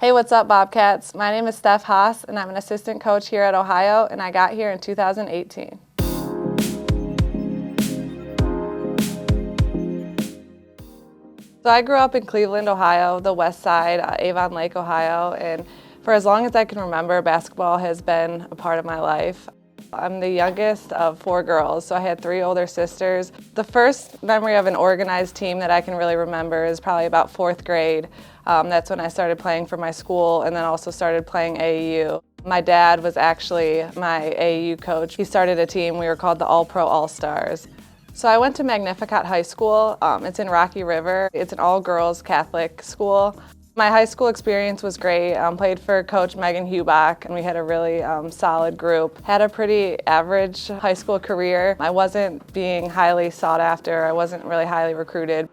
Hey, what's up, Bobcats? My name is Steph Haas, and I'm an assistant coach here at Ohio, and I got here in 2018. So I grew up in Cleveland, Ohio, the west side, Avon Lake, Ohio, and for as long as I can remember, basketball has been a part of my life. I'm the youngest of 4 girls, so I had 3 older sisters. The first memory of an organized team that I can really remember is probably about 4th grade. That's when I started playing for my school and then also started playing AAU. My dad was actually my AAU coach. He started a team, we were called the All-Pro All-Stars. So I went to Magnificat High School. It's in Rocky River. It's an all-girls Catholic school. My high school experience was great. Played for Coach Megan Hubach, and we had a really solid group. Had a pretty average high school career. I wasn't being highly sought after. I wasn't really highly recruited.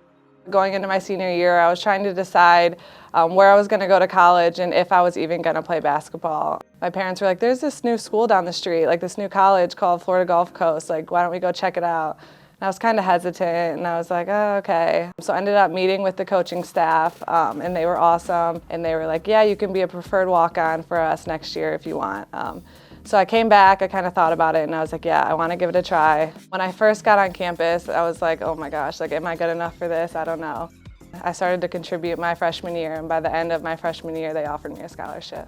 Going into my senior year, I was trying to decide where I was going to go to college and if I was even going to play basketball. My parents were like, there's this new school down the street, like this new college called Florida Gulf Coast. Like, why don't we go check it out? And I was kind of hesitant, and I was like, oh, okay. So I ended up meeting with the coaching staff, and they were awesome. And they were like, yeah, you can be a preferred walk-on for us next year if you want. So I came back, I kind of thought about it, and I was like, yeah, I want to give it a try. When I first got on campus, I was like, oh my gosh, like, am I good enough for this? I don't know. I started to contribute my freshman year, and by the end of my freshman year, they offered me a scholarship.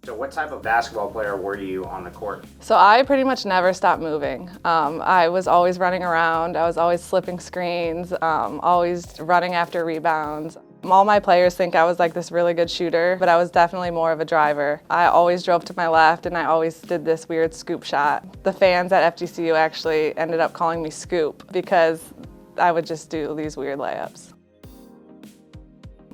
So what type of basketball player were you on the court? So I pretty much never stopped moving. I was always running around, I was always slipping screens, always running after rebounds. All my players think I was like this really good shooter, but I was definitely more of a driver. I always drove to my left and I always did this weird scoop shot. The fans at FGCU actually ended up calling me Scoop because I would just do these weird layups.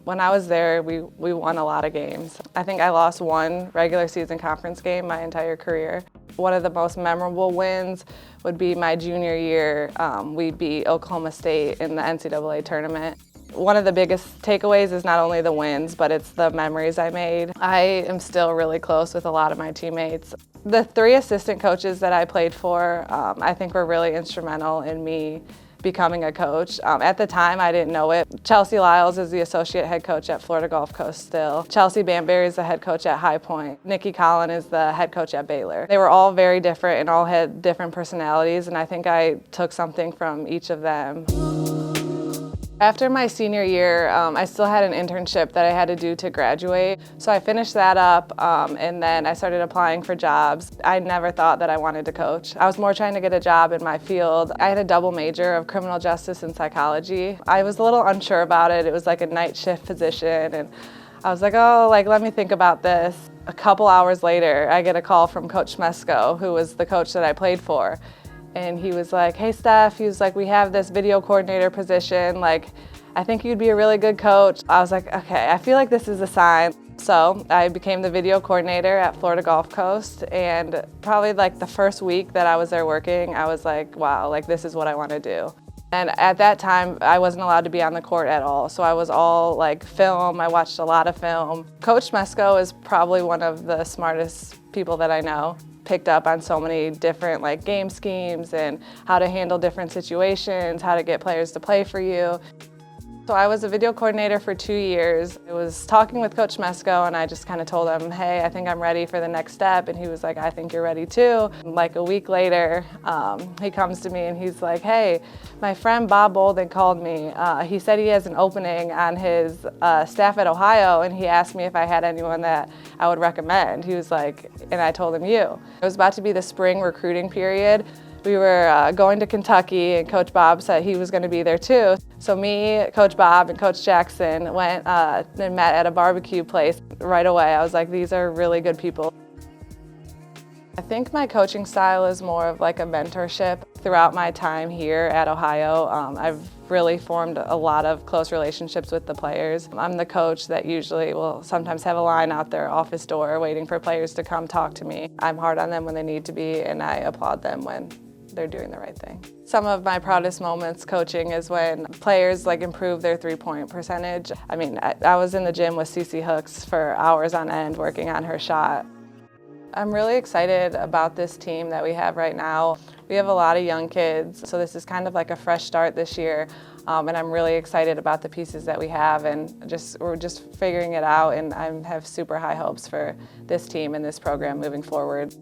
When I was there, we won a lot of games. I think I lost 1 regular season conference game my entire career. One of the most memorable wins would be my junior year. We beat Oklahoma State in the NCAA tournament. One of the biggest takeaways is not only the wins, but it's the memories I made. I am still really close with a lot of my teammates. The 3 assistant coaches that I played for, I think were really instrumental in me becoming a coach. At the time, I didn't know it. Chelsea Lyles is the associate head coach at Florida Gulf Coast still. Chelsea Banbury is the head coach at High Point. Nikki Collin is the head coach at Baylor. They were all very different and all had different personalities, and I think I took something from each of them. After my senior year, I still had an internship that I had to do to graduate. So I finished that up, and then I started applying for jobs. I never thought that I wanted to coach. I was more trying to get a job in my field. I had a double major of criminal justice and psychology. I was a little unsure about it. It was like a night shift position, and I was like, oh, like, let me think about this. A couple hours later, I get a call from Coach Mesko, who was the coach that I played for. And he was like, hey Steph, he was like, we have this video coordinator position, like, I think you'd be a really good coach. I was like, okay, I feel like this is a sign. So I became the video coordinator at Florida Gulf Coast, and probably like the first week that I was there working, I was like, wow, like this is what I want to do. And at that time, I wasn't allowed to be on the court at all, so I was all like film, I watched a lot of film. Coach Mesko is probably one of the smartest people that I know. Picked up on so many different like game schemes and how to handle different situations, how to get players to play for you. So I was a video coordinator for 2 years. I was talking with Coach Mesko, and I just kind of told him, hey, I think I'm ready for the next step. And he was like, I think you're ready too. Like a week later, he comes to me and he's like, hey, my friend Bob Bolden called me. He said he has an opening on his staff at Ohio, and he asked me if I had anyone that I would recommend. He was like, and I told him you. It was about to be the spring recruiting period. We were going to Kentucky, and Coach Bob said he was going to be there too. So me, Coach Bob, and Coach Jackson went and met at a barbecue place right away. I was like, these are really good people. I think my coaching style is more of like a mentorship. Throughout my time here at Ohio, I've really formed a lot of close relationships with the players. I'm the coach that usually will sometimes have a line out their office door waiting for players to come talk to me. I'm hard on them when they need to be, and I applaud them when they're doing the right thing. Some of my proudest moments coaching is when players like improve their 3-point percentage. I mean, I was in the gym with Cece Hooks for hours on end working on her shot. I'm really excited about this team that we have right now. We have a lot of young kids, so this is kind of like a fresh start this year. And I'm really excited about the pieces that we have, and we're just figuring it out, and I have super high hopes for this team and this program moving forward.